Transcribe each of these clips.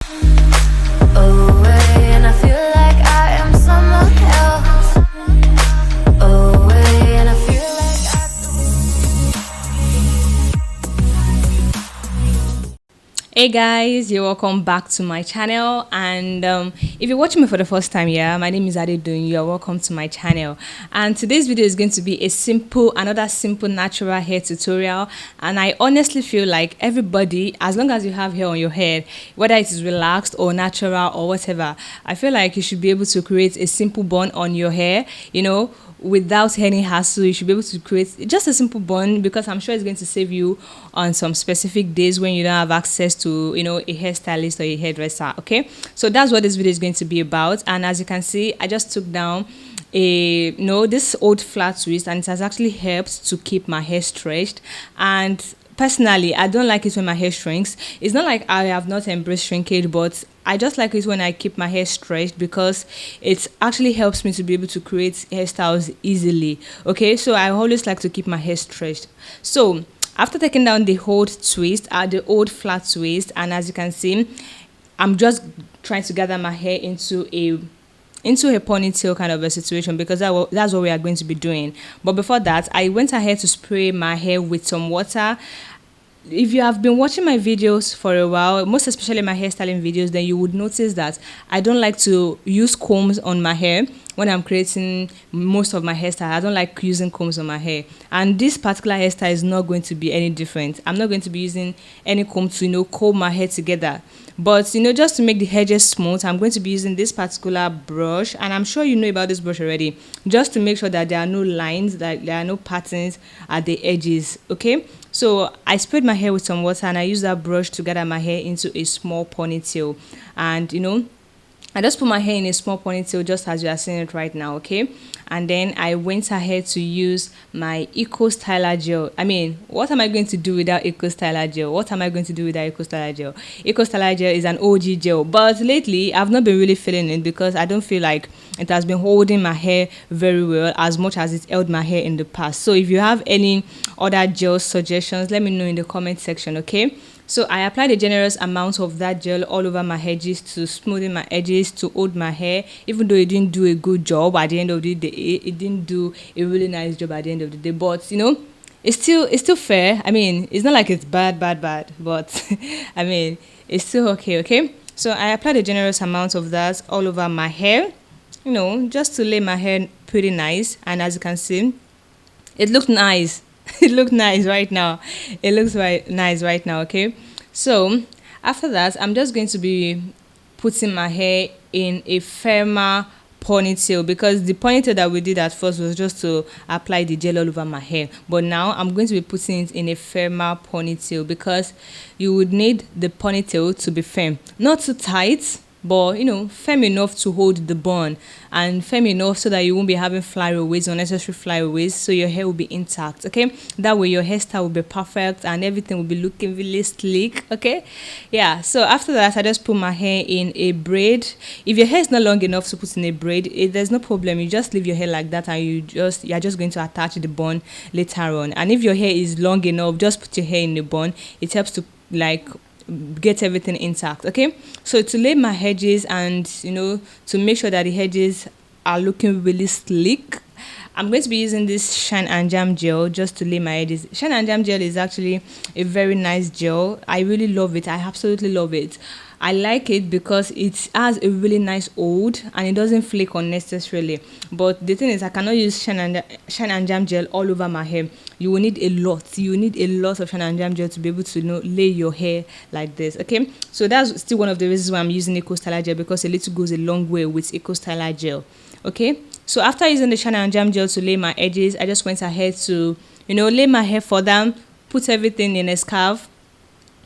away, and I feel like I am someone else. Away, and I feel like Hey guys, you're welcome back to my channel. And if you're watching me for the first time, my name is Adedoyin. You're welcome to my channel. And today's video is going to be another simple natural hair tutorial. And I honestly feel like everybody, as long as you have hair on your head, whether it is relaxed or natural or whatever, I feel like you should be able to create a simple bun on your hair, without any hassle. You should be able to create just a simple bun, because I'm sure it's going to save you on some specific days when you don't have access to a hairstylist or a hairdresser. Okay, so that's what this video is going to be about. And as you can see, I just took down this old flat twist, and it has actually helped to keep my hair stretched. And personally, I don't like it when my hair shrinks. It's not like I have not embraced shrinkage, but I just like it when I keep my hair stretched, because it actually helps me to be able to create hairstyles easily. Okay, so I always like to keep my hair stretched. So after taking down the old twist, the old flat twist, and as you can see, I'm just trying to gather my hair into a ponytail kind of a situation, because that's what we are going to be doing. But before that, I went ahead to spray my hair with some water. If you have been watching my videos for a while, most especially my hairstyling videos, then you would notice that I don't like to use combs on my hair when I'm creating most of my hairstyle. I don't like using combs on my hair, and this particular hairstyle is not going to be any different. I'm not going to be using any comb to comb my hair together. But just to make the edges smooth, I'm going to be using this particular brush, and I'm sure you know about this brush already, just to make sure that there are no lines, that there are no patterns at the edges. Okay, so I sprayed my hair with some water, and I used that brush to gather my hair into a small ponytail. And I just put my hair in a small ponytail, just as you are seeing it right now. Okay, and then I went ahead to use my Eco Styler gel. I mean, what am I going to do without Eco Styler gel? What am I going to do without Eco Styler gel? Eco Styler gel is an OG gel, but lately I've not been really feeling it, because I don't feel like it has been holding my hair very well as much as it held my hair in the past. So if you have any other gel suggestions, let me know in the comment section. Okay, so I applied a generous amount of that gel all over my edges to smoothen my edges, to hold my hair. Even though it didn't do a good job at the end of the day, it didn't do a really nice job at the end of the day. But it's still fair. I mean, it's not like it's bad, but I mean, it's still okay. Okay, so I applied a generous amount of that all over my hair, just to lay my hair pretty nice. And as you can see, it looked nice. It looked nice right now. It looks nice right now. Okay, so after that, I'm just going to be putting my hair in a firmer ponytail, because the ponytail that we did at first was just to apply the gel all over my hair. But now I'm going to be putting it in a firmer ponytail, because you would need the ponytail to be firm, not too tight, but firm enough to hold the bun, and firm enough so that you won't be having flyaways, unnecessary flyaways, so your hair will be intact. Okay, that way your hairstyle will be perfect and everything will be looking really sleek. Okay, yeah. So after that, I just put my hair in a braid. If your hair is not long enough to put in a braid, there's no problem. You just leave your hair like that, and you're just going to attach the bun later on. And if your hair is long enough, just put your hair in the bun. It helps to get everything intact. Okay, so to lay my edges, and to make sure that the edges are looking really sleek, I'm going to be using this Shine and Jam gel just to lay my edges. Shine and Jam gel is actually a very nice gel. I really love it. I absolutely love it. I like it because it has a really nice hold, and it doesn't flake unnecessarily. But the thing is, I cannot use Shine and Jam gel all over my hair. You will need a lot. You need a lot of Shine and Jam gel to be able to lay your hair like this. Okay, so that's still one of the reasons why I'm using Eco Styler gel, because a little goes a long way with Eco Styler gel. Okay, so after using the Shine and Jam gel to lay my edges, I just went ahead to lay my hair for them, put everything in a scarf,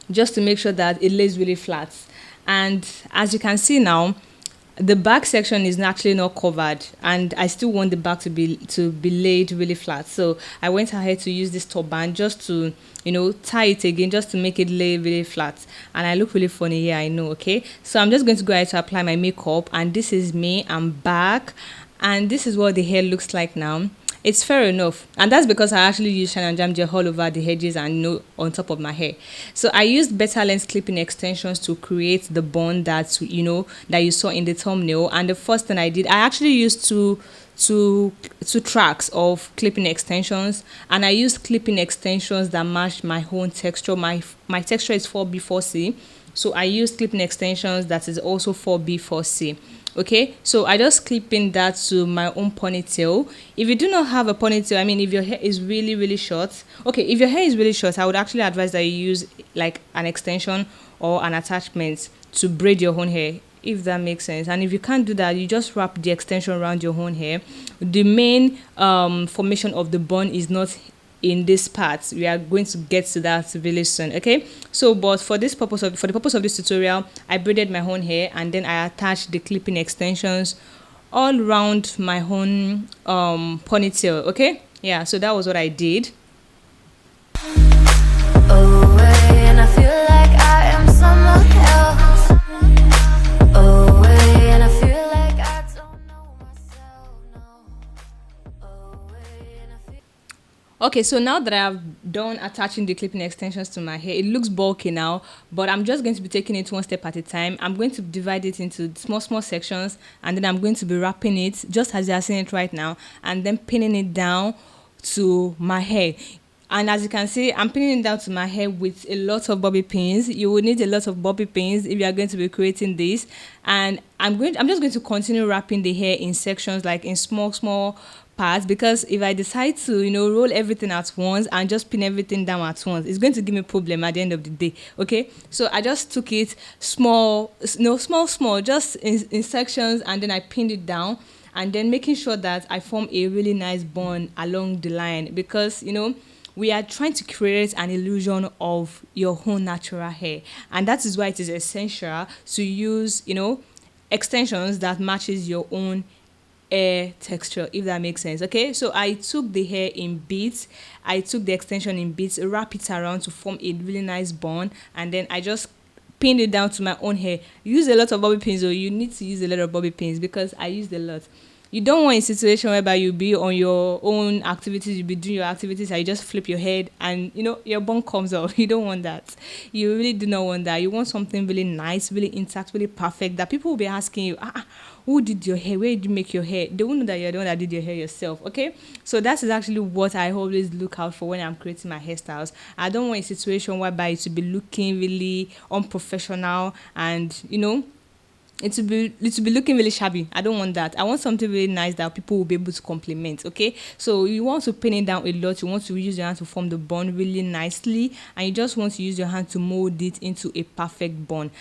just to make sure that it lays really flat. And as you can see now, the back section is actually not covered, and I still want the back to be laid really flat. So I went ahead to use this top band just to tie it again, just to make it lay really flat. And I look really funny here, I know. Okay, so I'm just going to go ahead to apply my makeup, and this is me. I'm back, and this is what the hair looks like now. It's fair enough, and that's because I actually use shine and jam gel all over the edges and on top of my hair. So I used better length clipping extensions to create the bun that you saw in the thumbnail. And the first thing I did, I actually used two tracks of clipping extensions, and I used clipping extensions that matched my own texture. My texture is 4B4C, so I used clipping extensions that is also 4B4C. Okay, so I just clipping that to my own ponytail. If you do not have a ponytail, I mean, if your hair is really short, okay, if your hair is really short, I would actually advise that you use like an extension or an attachment to braid your own hair, if that makes sense. And if you can't do that, you just wrap the extension around your own hair. The main formation of the bun is not in this part. We are going to get to that really soon. Okay, so but for the purpose of this tutorial, I braided my own hair and then I attached the clipping extensions all around my own ponytail. Okay, yeah, so that was what I did. Away, and I feel like I am someone else. Away, and I feel like I don't know myself. No. Away, and I feel. Okay, so now that I've done attaching the clipping extensions to my hair, it looks bulky now, but I'm just going to be taking it one step at a time. I'm going to divide it into small sections, and then I'm going to be wrapping it just as you are seeing it right now, and then pinning it down to my hair. And as you can see, I'm pinning it down to my hair with a lot of bobby pins. You will need a lot of bobby pins if you are going to be creating this. And I'm just going to continue wrapping the hair in sections, like in small parts, because if I decide to, roll everything at once and just pin everything down at once, it's going to give me a problem at the end of the day. Okay, so I just took it small, just in sections, and then I pinned it down, and then making sure that I form a really nice bun along the line, because we are trying to create an illusion of your own natural hair, and that is why it is essential to use extensions that matches your own hair texture, if that makes sense. Okay, so I took the hair in bits, I took the extension in bits, wrap it around to form a really nice bun, and then I just pinned it down to my own hair. Use a lot of bobby pins, or you need to use a lot of bobby pins, because I used a lot. You don't want a situation whereby you be on your own activities, you be doing your activities, and you just flip your head and your bun comes out. You don't want that. You really do not want that. You want something really nice, really intact, really perfect, that people will be asking you, who did your hair? Where did you make your hair? They won't know that you're the one that did your hair yourself. Okay, so that is actually what I always look out for when I'm creating my hairstyles. I don't want a situation whereby it should be looking really unprofessional and it will be looking really shabby. I don't want that. I want something really nice that people will be able to compliment. Okay, so you want to pin it down a lot. You want to use your hand to form the bun really nicely, and you just want to use your hand to mold it into a perfect bun.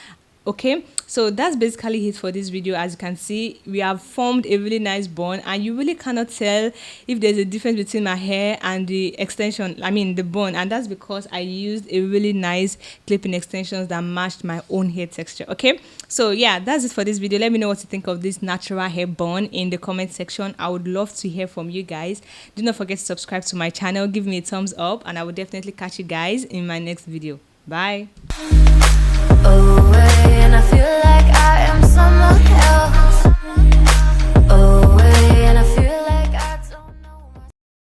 Okay, so that's basically it for this video. As you can see, we have formed a really nice bun, and you really cannot tell if there's a difference between my hair and the extension, the bun, and that's because I used a really nice clipping extensions that matched my own hair texture. Okay, so yeah, that's it for this video. Let me know what you think of this natural hair bun in the comment section. I would love to hear from you guys. Do not forget to subscribe to my channel, give me a thumbs up, and I will definitely catch you guys in my next video. Bye. Away, and I feel like I am someone else.